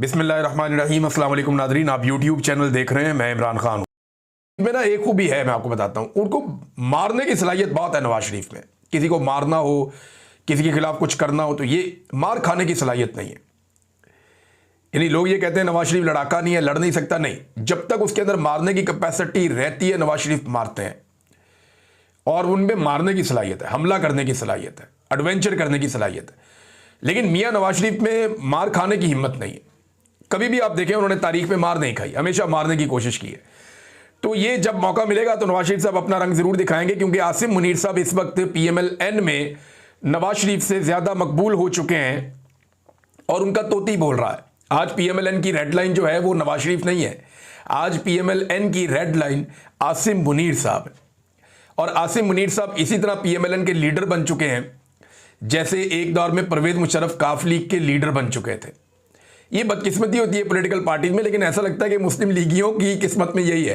बिस्मिल्लाहिर्रहमानिर्रहीम। अस्सलाम वालेकुम नादरीन, आप यूट्यूब चैनल देख रहे हैं। मैं इमरान खान हूँ। मेरा एक खूबी है, मैं आपको बताता हूँ। उनको मारने की सलाहियत बहुत है नवाज शरीफ में। किसी को मारना हो, किसी के खिलाफ कुछ करना हो, तो ये मार खाने की सलाहियत नहीं है। यानी लोग ये कहते हैं नवाज शरीफ लड़ाका नहीं है, लड़ नहीं सकता। नहीं, जब तक उसके अंदर मारने की कैपेसिटी रहती है नवाज शरीफ मारते हैं, और उनमें मारने की सलाहियत है, हमला करने की सलाहियत है, एडवेंचर करने की सलाहियत है। लेकिन मियाँ नवाज शरीफ में मार खाने की हिम्मत नहीं है। कभी भी आप देखें उन्होंने तारीख में मार नहीं खाई, हमेशा मारने की कोशिश की है। तो ये जब मौका मिलेगा तो नवाज शरीफ साहब अपना रंग जरूर दिखाएंगे, क्योंकि आसिम मुनीर साहब इस वक्त PMLN में नवाज शरीफ से ज्यादा मकबूल हो चुके हैं और उनका तोती बोल रहा है। आज PMLN की रेड लाइन जो है वो नवाज शरीफ नहीं है, आज PMLN की रेड लाइन आसिम मुनीर साहब है। और आसिम मुनीर साहब इसी तरह PMLN के लीडर बन चुके हैं जैसे एक दौर में परवेज मुशर्रफ काफ लीग के लीडर बन चुके थे। ये बदकिस्मती होती है पॉलिटिकल पार्टीज में, लेकिन ऐसा लगता है कि मुस्लिम लीगियों की किस्मत में यही है,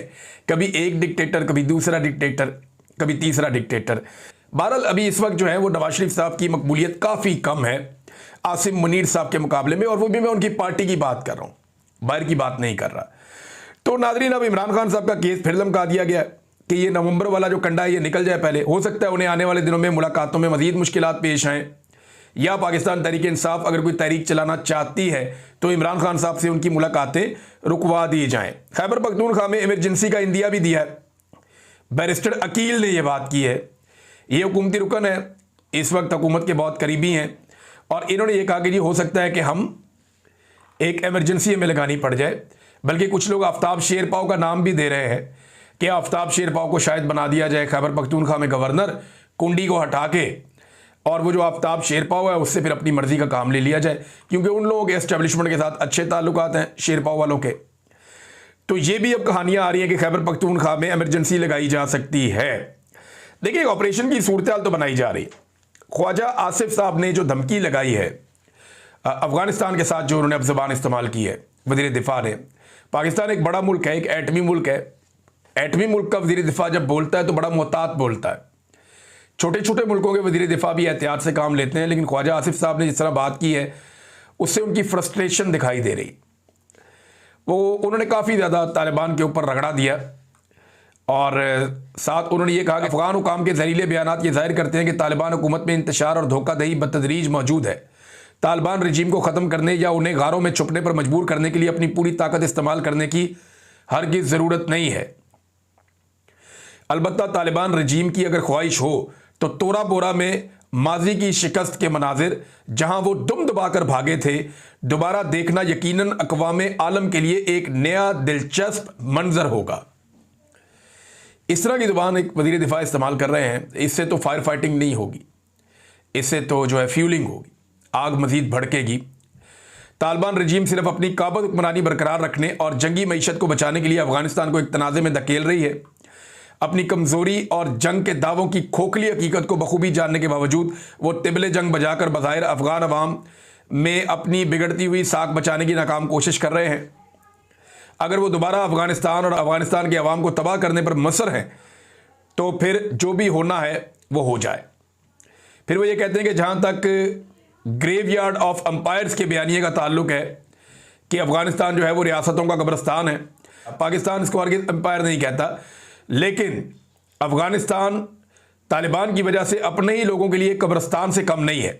कभी एक डिक्टेटर, कभी दूसरा डिक्टेटर, कभी तीसरा डिक्टेटर। बहरहाल अभी इस वक्त जो है वो नवाज शरीफ साहब की मकबूलियत काफ़ी कम है आसिम मुनीर साहब के मुकाबले में, और वो भी मैं उनकी पार्टी की बात कर रहा हूँ, बाहर की बात नहीं कर रहा। तो नादरीन, अब इमरान खान साहब का केस फिर लमका दिया गया कि ये नवंबर वाला जो कंडा है ये निकल जाए पहले। हो सकता है उन्हें आने वाले दिनों में मुलाकातों में मजीद मुश्किलात पेश आएँ, या पाकिस्तान तहरीक इंसाफ अगर कोई तहरीक चलाना चाहती है तो इमरान खान साहब से उनकी मुलाकातें रुकवा दी जाएं। खैबर पख्तूनख्वा में इमरजेंसी का इंदिया भी दिया है। बैरिस्टर अकील ने यह बात की है। ये हुकूमती रुकन है, इस वक्त हुकूमत के बहुत करीबी हैं, और इन्होंने ये कहा कि जी हो सकता है कि हम एक एमरजेंसी हमें लगानी पड़ जाए। बल्कि कुछ लोग आफ्ताब शेरपाव का नाम भी दे रहे हैं कि आफ्ताब शेरपाव को शायद बना दिया जाए खैबर पख्तूनख्वा में गवर्नर, कुंडी को हटा के, और वो जो आफ्ताब शेरपाव है उससे फिर अपनी मर्जी का काम ले लिया जाए, क्योंकि उन लोगों के एस्टेब्लिशमेंट के साथ अच्छे ताल्लुकात हैं शेरपाव वालों के। तो ये भी अब कहानियां आ रही हैं कि खैबर पख्तूनख्वा में इमरजेंसी लगाई जा सकती है। देखिए, ऑपरेशन की सूरत हाल तो बनाई जा रही है। ख्वाजा आसिफ साहब ने जो धमकी लगाई है अफगानिस्तान के साथ, जो उन्होंने अब जबान इस्तेमाल की है वज़ीर दिफा ने, पाकिस्तान एक बड़ा मुल्क है, एक एटमी मुल्क है। एटमी मुल्क का वज़ीर दिफा जब बोलता है तो बड़ा मोहतात बोलता है। छोटे छोटे मुल्कों के वज़ीर दिफा भी एहतियात से काम लेते हैं, लेकिन ख्वाजा आसिफ साहब ने जिस तरह बात की है उससे उनकी फ्रस्ट्रेशन दिखाई दे रही। उन्होंने काफ़ी ज़्यादा तालिबान के ऊपर रगड़ा दिया, और साथ उन्होंने ये कहा कि अफगान हुकाम के जहरीले बयानात ये जाहिर करते हैं कि तालिबान हुकूमत में इंतशार और धोखाधही बतदरीज मौजूद है। तालिबान रजीम को ख़त्म करने या उन्हें गारों में छुपने पर मजबूर करने के लिए अपनी पूरी ताकत इस्तेमाल करने की हरगिज़ ज़रूरत नहीं है। अलबत्ता तालिबान रजीम की अगर ख्वाहिश हो तो तोरा बोरा में माजी की शिकस्त के मनाजिर, जहां वो दुम दबाकर भागे थे, दोबारा देखना यकीनन अक़वाम आलम के लिए एक नया दिलचस्प मंजर होगा। इस तरह की जुबान एक वज़ीर दिफा इस्तेमाल कर रहे हैं। इससे तो फायर फाइटिंग नहीं होगी, इससे तो जो है फ्यूलिंग होगी, आग मजीद भड़केगी। तालिबान रजीम सिर्फ अपनी काबज़ हुक्मरानी बरकरार रखने और जंगी मईशत को बचाने के लिए अफगानिस्तान को एक तनाज़े में धकेल रही है। अपनी कमज़ोरी और जंग के दावों की खोखली हकीकत को बखूबी जानने के बावजूद वो तिबले जंग बजाकर बज़ाहिर अफ़गान अवाम में अपनी बिगड़ती हुई साख बचाने की नाकाम कोशिश कर रहे हैं। अगर वो दोबारा अफ़गानिस्तान और अफ़गानिस्तान के अवाम को तबाह करने पर मसर हैं तो फिर जो भी होना है वो हो जाए। फिर वो ये कहते हैं कि जहाँ तक ग्रेवयार्ड ऑफ एम्पायर्स के बयानिए का ताल्लुक़ है कि अफ़गानिस्तान जो है वो रियासतों का कब्रिस्तान है, पाकिस्तान इसको हरगिज़ एम्पायर नहीं कहता, लेकिन अफ़गानिस्तान तालिबान की वजह से अपने ही लोगों के लिए कब्रिस्तान से कम नहीं है।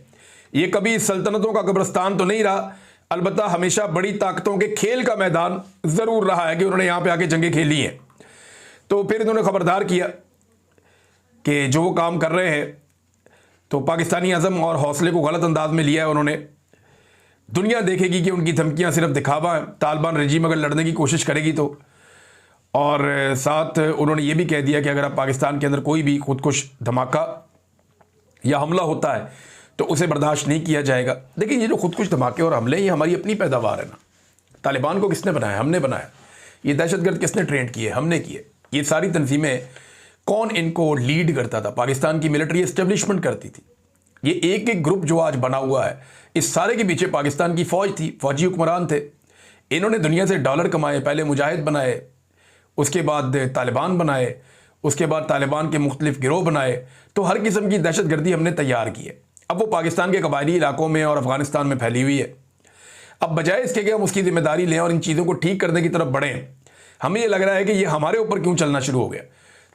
ये कभी सल्तनतों का कब्रिस्तान तो नहीं रहा, अलबत्ता हमेशा बड़ी ताकतों के खेल का मैदान ज़रूर रहा है कि उन्होंने यहाँ पे आके जंगें खेली हैं। तो फिर इन्होंने ख़बरदार किया कि जो वो काम कर रहे हैं तो पाकिस्तानी अज़म और हौसले को गलत अंदाज में लिया है उन्होंने। दुनिया देखेगी कि उनकी धमकियाँ सिर्फ दिखावा है। तालिबान रजीम अगर लड़ने की कोशिश करेगी तो, और साथ उन्होंने ये भी कह दिया कि अगर आप पाकिस्तान के अंदर कोई भी खुदकुश धमाका या हमला होता है तो उसे बर्दाश्त नहीं किया जाएगा। देखिए, ये जो खुदकुश धमाके और हमले, ये हमारी अपनी पैदावार है ना। तालिबान को किसने बनाया? हमने बनाया। ये दहशतगर्द किसने ट्रेंड किए? हमने किए। ये सारी तंजीमें कौन इनको लीड करता था? पाकिस्तान की मिलिट्री एस्टेब्लिशमेंट करती थी। ये एक एक ग्रुप जो आज बना हुआ है, इस सारे के पीछे पाकिस्तान की फ़ौज थी, फ़ौजी हुक्मरान थे। इन्होंने दुनिया से डॉलर कमाए, पहले मुजाहिद बनाए, उसके बाद तालिबान बनाए, उसके बाद तालिबान के मुख्तलिफ गिरोह बनाए। तो हर किस्म की दहशत गर्दी हमने तैयार की है। अब वो पाकिस्तान के कबायली इलाकों में और अफ़गानिस्तान में फैली हुई है। अब बजाय इसके कि हम उसकी जिम्मेदारी लें और इन चीज़ों को ठीक करने की तरफ बढ़ें, हमें ये लग रहा है कि ये हमारे ऊपर क्यों चलना शुरू हो गया।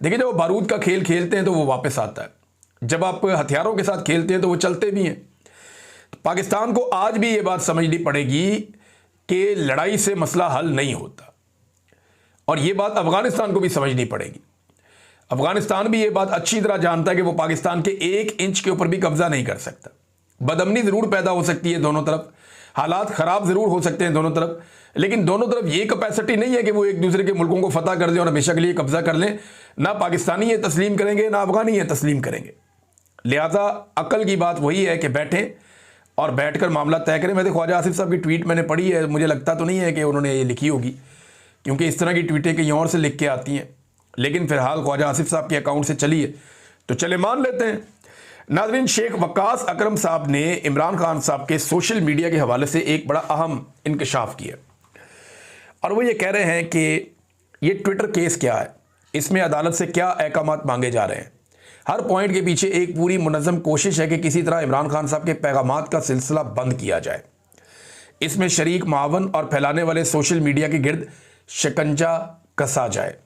देखिए, जब वो बारूद का खेल खेलते हैं तो वो वापस आता है, जब आप हथियारों के साथ खेलते हैं तो वो चलते भी हैं। तो पाकिस्तान को आज भी ये बात समझनी पड़ेगी कि लड़ाई से मसला हल नहीं होता, और ये बात अफगानिस्तान को भी समझनी पड़ेगी। अफगानिस्तान भी ये बात अच्छी तरह जानता है कि वो पाकिस्तान के 1 इंच के ऊपर भी कब्जा नहीं कर सकता। बदअमनी जरूर पैदा हो सकती है दोनों तरफ, हालात खराब जरूर हो सकते हैं दोनों तरफ, लेकिन दोनों तरफ ये कैपेसिटी नहीं है कि वो एक दूसरे के मुल्कों को फतह कर दें और हमेशा के लिए कब्जा कर लें। ना पाकिस्तानी ये तस्लीम करेंगे, ना अफगानी ये तस्लीम करेंगे। लिहाजा अकल की बात वही है कि बैठें और बैठकर मामला तय करें। वैसे ख्वाजा आसिफ साहब की ट्वीट मैंने पढ़ी है, मुझे लगता तो नहीं है कि उन्होंने ये लिखी होगी, क्योंकि इस तरह की ट्वीटें कहीं और से लिख के आती हैं, लेकिन फिलहाल ख्वाजा आसिफ साहब के अकाउंट से चली है तो चले मान लेते हैं। नाज़रीन, शेख वक्कास अकरम साहब ने इमरान खान साहब के सोशल मीडिया के हवाले से एक बड़ा अहम इंकशाफ किया, और वो ये कह रहे हैं कि ये ट्विटर केस क्या है, इसमें अदालत से क्या अहकामात मांगे जा रहे हैं। हर पॉइंट के पीछे एक पूरी मुनज़्ज़म कोशिश है कि किसी तरह इमरान खान साहब के पैगामात का सिलसिला बंद किया जाए। इसमें शरीक मावन और फैलाने वाले सोशल मीडिया के गिर्द शिकंजा कसा जाए।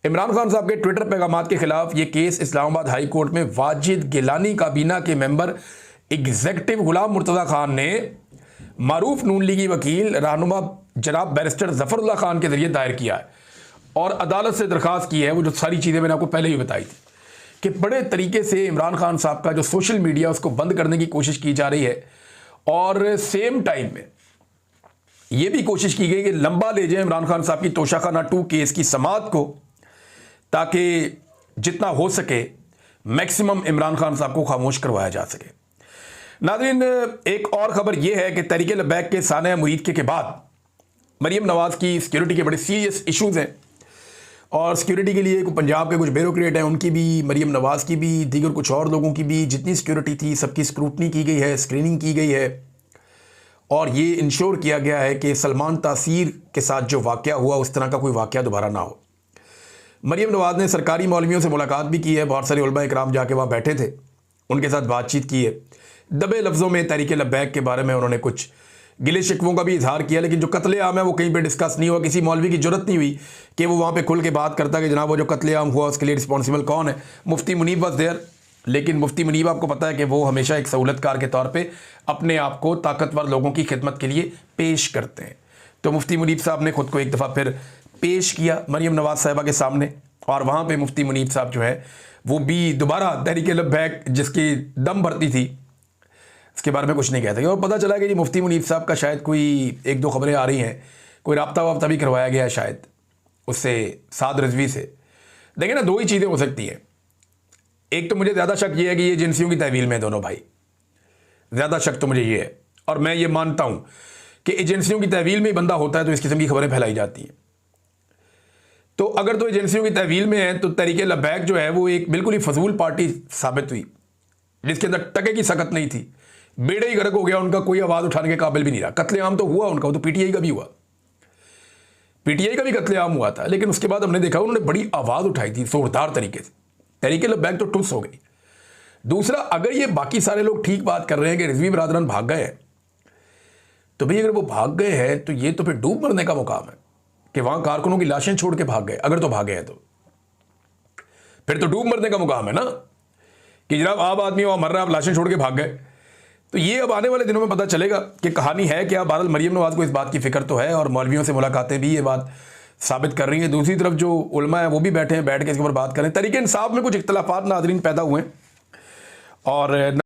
इमरान खान साहब के ट्विटर पैगामात के खिलाफ ये केस इस्लामाबाद हाई कोर्ट में वाजिद गिलानी काबीना के मेंबर एग्जीक्यूटिव गुलाम मुर्तज़ा खान ने मारूफ नून लीगी वकील रहनुमा जनाब बैरिस्टर जफरुल्लाह खान के जरिए दायर किया है, और अदालत से दरख्वास्त की है वो जो सारी चीज़ें मैंने आपको पहले ही बताई थी कि बड़े तरीके से इमरान खान साहब का जो सोशल मीडिया उसको बंद करने की कोशिश की जा रही है, और सेम टाइम में ये भी कोशिश की गई कि लंबा ले जाए इमरान खान साहब की तोशाखाना 2 केस की समाअत को, ताकि जितना हो सके मैक्सिमम इमरान खान साहब को खामोश करवाया जा सके। नाज़रीन, एक और खबर यह है कि तहरीक लब्बैक के सानिया मुरीद के बाद मरीम नवाज़ की सिक्योरिटी के बड़े सीरियस इश्यूज हैं, और सिक्योरिटी के लिए पंजाब के कुछ ब्यूरोक्रेट हैं, उनकी भी, मरीम नवाज़ की भी, दीगर कुछ और लोगों की भी, जितनी सिक्योरिटी थी सबकी स्क्रूटनी की गई है, स्क्रीनिंग की गई है, और ये इंश्योर किया गया है कि सलमान तासीर के साथ जो वाक़या हुआ उस तरह का कोई वाक़या दोबारा ना हो। मरीम नवाज़ ने सरकारी मौलवियों से मुलाकात भी की है, बहुत सारे उलमा इकराम जाके वहाँ बैठे थे, उनके साथ बातचीत की है। दबे लफ्ज़ों में तहरीक लब्बैक के बारे में उन्होंने कुछ गिले शिकवों का भी इजहार किया, लेकिन जो कत्लेआम है वो कहीं पे डिस्कस नहीं हुआ। किसी मौलवी की जरूरत नहीं हुई कि वो वहाँ पे खुल के बात करता कि जनाब वो जो कत्लेआम हुआ उसके लिए रिस्पॉन्सिबल कौन है। मुफ्ती मुनीब वॉज देयर, लेकिन मुफ्ती मुनीब आपको पता है कि वो हमेशा एक सहूलतकार के तौर पर अपने आप को ताकतवर लोगों की खिदमत के लिए पेश करते हैं। तो मुफ्ती मुनीब साहब ने खुद को एक दफ़ा फिर पेश किया मरीम नवाज़ साहिबा के सामने, और वहाँ पे मुफ्ती मुनीब साहब जो है वो भी दोबारा तहरीक लब्बैक जिसकी दम भरती थी इसके बारे में कुछ नहीं कहते। और पता चला कि जी मुफ्ती मुनीब साहब का शायद कोई 1-2 खबरें आ रही हैं, कोई राब्ता वाब्ता भी करवाया गया है शायद उससे, साद रिजवी से। देखिए ना, 2 ही चीज़ें हो सकती हैं। एक तो मुझे ज़्यादा शक ये है कि ये एजेंसियों की तहवील में दोनों भाई, ज़्यादा शक तो मुझे ये है, और मैं ये मानता हूँ कि एजेंसियों की तहवील में ही बंदा होता है तो इस किस्म की खबरें फैलाई जाती हैं। तो अगर तो एजेंसियों की तहवील में है तो तहरीक लब्बैक जो है वो एक बिल्कुल ही फजूल पार्टी साबित हुई, जिसके अंदर टके की सकत नहीं थी, बेड़े ही गर्क हो गया उनका, कोई आवाज़ उठाने के काबिल भी नहीं रहा। कत्लेआम तो हुआ उनका, वो तो पीटीआई का भी हुआ, पीटीआई का भी कत्लेआम हुआ था, लेकिन उसके बाद हमने देखा उन्होंने बड़ी आवाज़ उठाई थी जोरदार तरीके से। तहरीक लब्बैक तो टुस हो गई। दूसरा, अगर ये बाकी सारे लोग ठीक बात कर रहे हैं कि रिजवी बरादरान भाग गए हैं, तो भाई अगर वो भाग गए हैं तो ये तो फिर डूब मरने का मुकाम है कि वहां कारकुनों की लाशें छोड़ के भाग गए। अगर तो भागे हैं तो फिर तो डूब मरने का मुकाम है ना, कि जनाब आम आदमी वहां मर रहा है, आप लाशें छोड़ के भाग गए। तो ये अब आने वाले दिनों में पता चलेगा कि कहानी है क्या। बहरहाल मरीम नवाज़ को इस बात की फिक्र तो है, और मौलवियों से मुलाकातें भी ये बात साबित कर रही हैं। दूसरी तरफ जो उलमा है वो भी बैठे हैं, बैठ के इसके ऊपर बात करें। तरीके इंसाफ में कुछ इख्तलाफात नाज़रीन पैदा हुए, और